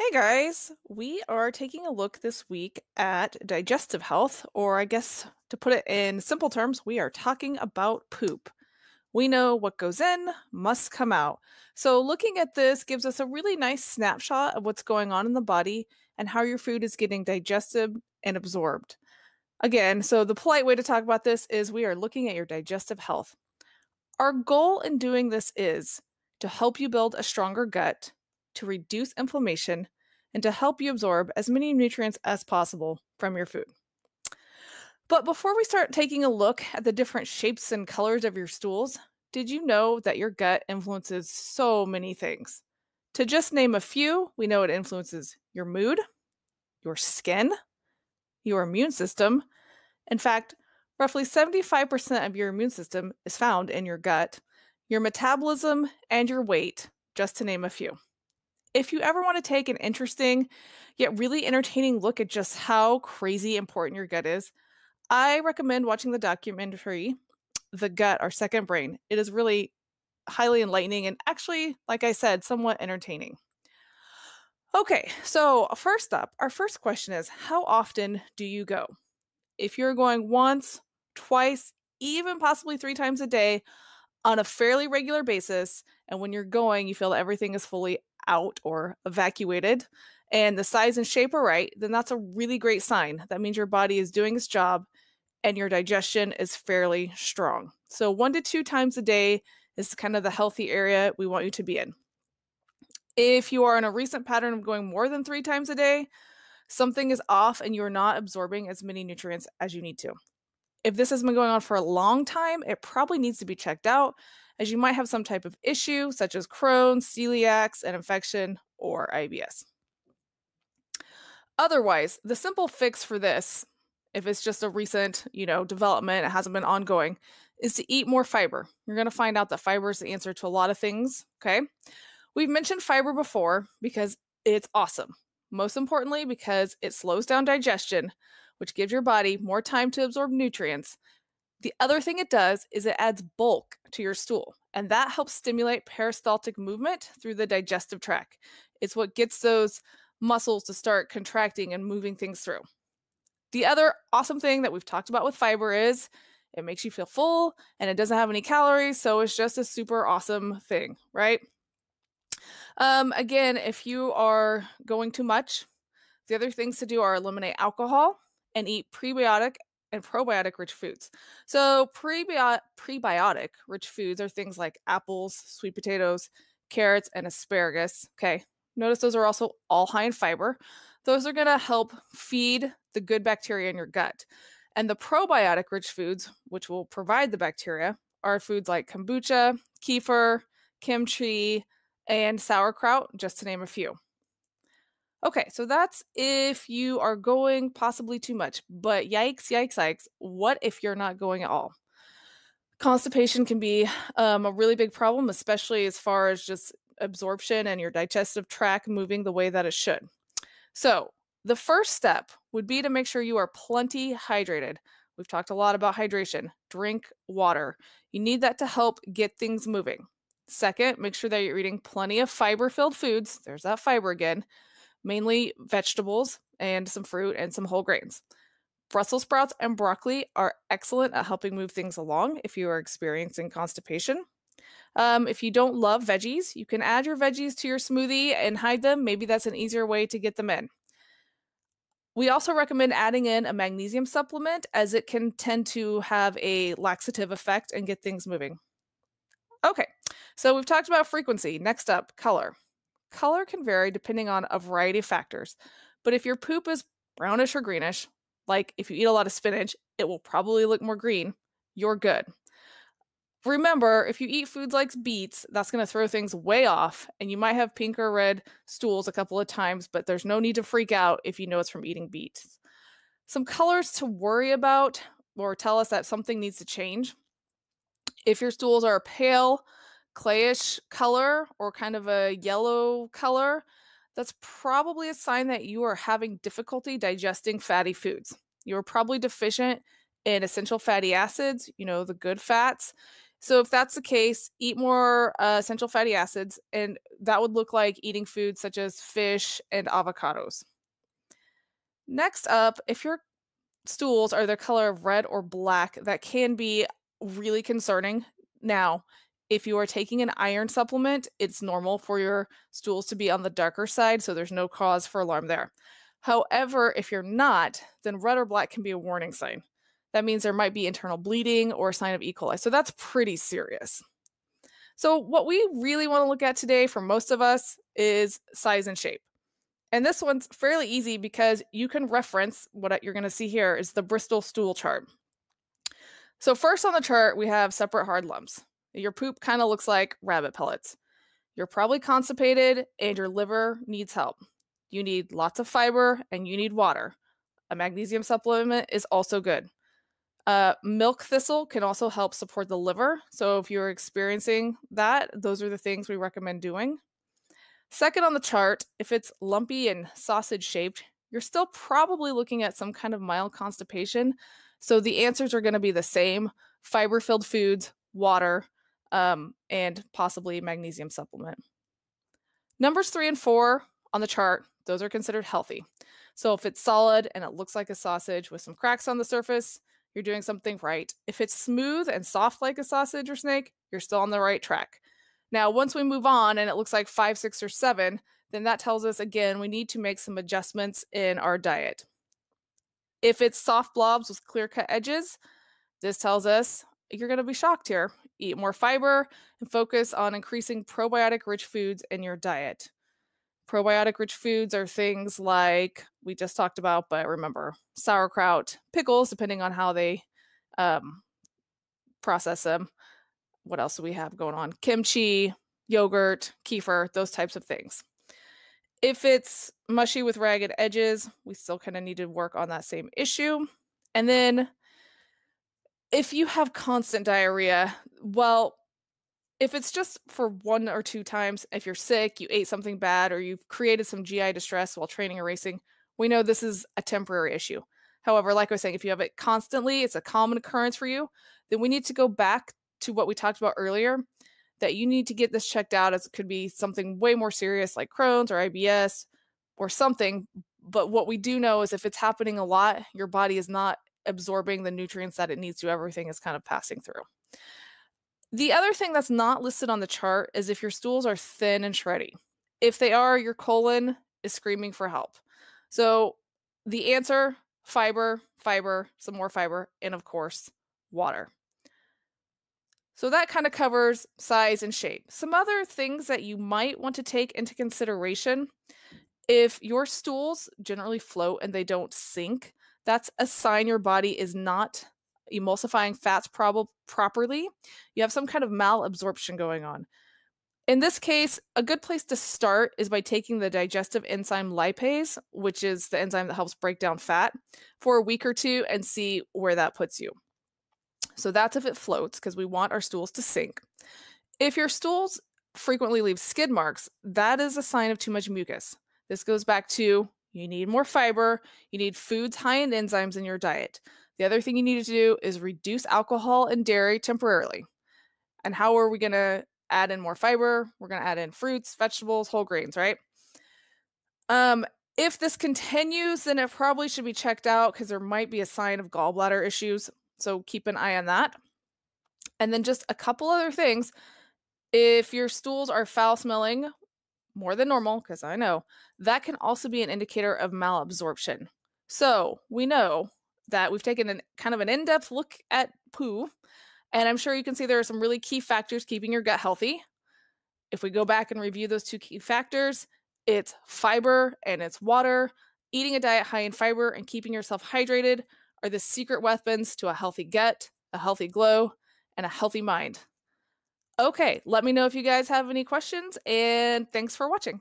Hey guys, we are taking a look this week at digestive health, or I guess to put it in simple terms, we are talking about poop. We know what goes in must come out. So, looking at this gives us a really nice snapshot of what's going on in the body and how your food is getting digested and absorbed. Again, so the polite way to talk about this is we are looking at your digestive health. Our goal in doing this is to help you build a stronger gut, to reduce inflammation, and to help you absorb as many nutrients as possible from your food. But before we start taking a look at the different shapes and colors of your stools, did you know that your gut influences so many things? To just name a few, we know it influences your mood, your skin, your immune system. In fact, roughly 75% of your immune system is found in your gut, your metabolism, and your weight, just to name a few. If you ever want to take an interesting yet really entertaining look at just how crazy important your gut is, I recommend watching the documentary The Gut, Our Second Brain. It is really highly enlightening and actually, like I said, somewhat entertaining. Okay, so first up, our first question is how often do you go? If you're going once, twice, even possibly three times a day on a fairly regular basis, and when you're going, you feel that everything is fully out or evacuated, and the size and shape are right, then that's a really great sign. That means your body is doing its job and your digestion is fairly strong. So, 1 to 2 times a day is kind of the healthy area we want you to be in. If you are in a recent pattern of going more than 3 times a day, something is off and you're not absorbing as many nutrients as you need to. If this has been going on for a long time, it probably needs to be checked out, as you might have some type of issue, such as Crohn's, celiac, an infection, or IBS. Otherwise, the simple fix for this, if it's just a recent, development, it hasn't been ongoing, is to eat more fiber. You're going to find out that fiber is the answer to a lot of things, okay? We've mentioned fiber before because it's awesome. Most importantly, because it slows down digestion, which gives your body more time to absorb nutrients. The other thing it does is it adds bulk to your stool, and that helps stimulate peristaltic movement through the digestive tract. It's what gets those muscles to start contracting and moving things through. The other awesome thing that we've talked about with fiber is it makes you feel full and it doesn't have any calories, so it's just a super awesome thing, right? Again, if you are going too much, the other things to do are eliminate alcohol and eat prebiotic and probiotic rich foods. So, prebiotic rich foods are things like apples, sweet potatoes, carrots, and asparagus. Okay. Notice those are also all high in fiber. Those are going to help feed the good bacteria in your gut. And the probiotic rich foods, which will provide the bacteria, are foods like kombucha, kefir, kimchi, and sauerkraut, just to name a few. Okay, so that's if you are going possibly too much. But yikes, yikes, yikes. What if you're not going at all? Constipation can be a really big problem, especially as far as just absorption and your digestive tract moving the way that it should. So, the first step would be to make sure you are plenty hydrated. We've talked a lot about hydration. Drink water. You need that to help get things moving. Second, make sure that you're eating plenty of fiber filled foods. There's that fiber again, mainly vegetables and some fruit and some whole grains. Brussels sprouts and broccoli are excellent at helping move things along if you are experiencing constipation. If you don't love veggies, you can add your veggies to your smoothie and hide them. Maybe that's an easier way to get them in. We also recommend adding in a magnesium supplement as it can tend to have a laxative effect and get things moving. Okay, so we've talked about frequency. Next up, color. Color can vary depending on a variety of factors, but if your poop is brownish or greenish, like if you eat a lot of spinach, it will probably look more green. You're good. Remember, if you eat foods like beets, that's going to throw things way off, and you might have pink or red stools a couple of times, but there's no need to freak out if you know it's from eating beets. Some colors to worry about or tell us that something needs to change. If your stools are a pale, clayish color or kind of a yellow color, that's probably a sign that you are having difficulty digesting fatty foods. You're probably deficient in essential fatty acids, the good fats. So if that's the case, eat more essential fatty acids, and that would look like eating foods such as fish and avocados. Next up, if your stools are the color of red or black, that can be really concerning. Now, if you are taking an iron supplement, it's normal for your stools to be on the darker side, so there's no cause for alarm there. However, if you're not, then red or black can be a warning sign. That means there might be internal bleeding or a sign of E. coli. So that's pretty serious. So, what we really want to look at today for most of us is size and shape. And this one's fairly easy because you can reference what you're going to see here is the Bristol stool chart. So, first on the chart, we have separate hard lumps. Your poop kind of looks like rabbit pellets. You're probably constipated and your liver needs help. You need lots of fiber and you need water. A magnesium supplement is also good. Milk thistle can also help support the liver. So, if you're experiencing that, those are the things we recommend doing. Second on the chart, if it's lumpy and sausage shaped, you're still probably looking at some kind of mild constipation. So the answers are going to be the same: fiber filled foods, water, and possibly magnesium supplement. Numbers 3 and 4 on the chart, those are considered healthy. So if it's solid and it looks like a sausage with some cracks on the surface, you're doing something right. If it's smooth and soft like a sausage or snake, you're still on the right track. Now, once we move on and it looks like 5, 6, or 7, then that tells us again we need to make some adjustments in our diet. If it's soft blobs with clear cut edges, this tells us you're going to be shocked here. Eat more fiber and focus on increasing probiotic rich foods in your diet. Probiotic rich foods are things like we just talked about, but remember sauerkraut, pickles, depending on how they process them. What else do we have going on? Kimchi, yogurt, kefir, those types of things. If it's mushy with ragged edges, we still kind of need to work on that same issue. And then if you have constant diarrhea, well, if it's just for 1 or 2 times, if you're sick, you ate something bad, or you've created some GI distress while training or racing, we know this is a temporary issue. However, like I was saying, if you have it constantly, it's a common occurrence for you, then we need to go back to what we talked about earlier, that you need to get this checked out, as it could be something way more serious like Crohn's or IBS or something. But what we do know is if it's happening a lot, your body is not absorbing the nutrients that it needs to. Everything is kind of passing through. The other thing that's not listed on the chart is if your stools are thin and shreddy. If they are, your colon is screaming for help. So the answer: fiber, fiber, some more fiber, and of course, water. So that kind of covers size and shape. Some other things that you might want to take into consideration: if your stools generally float and they don't sink, that's a sign your body is not emulsifying fats properly. You have some kind of malabsorption going on. In this case, a good place to start is by taking the digestive enzyme lipase, which is the enzyme that helps break down fat, for a week or two and see where that puts you. So that's if it floats, because we want our stools to sink. If your stools frequently leave skid marks, that is a sign of too much mucus. This goes back to you need more fiber, you need foods high in enzymes in your diet. The other thing you need to do is reduce alcohol and dairy temporarily. And how are we going to add in more fiber? We're going to add in fruits, vegetables, whole grains, right? If this continues, then it probably should be checked out, because there might be a sign of gallbladder issues. So keep an eye on that. And then just a couple other things. If your stools are foul smelling more than normal, because I know, that can also be an indicator of malabsorption. So we know that we've taken kind of an in-depth look at poo, and I'm sure you can see there are some really key factors keeping your gut healthy. If we go back and review those 2 key factors, it's fiber and it's water. Eating a diet high in fiber and keeping yourself hydrated are the secret weapons to a healthy gut, a healthy glow, and a healthy mind. Okay, let me know if you guys have any questions, and thanks for watching.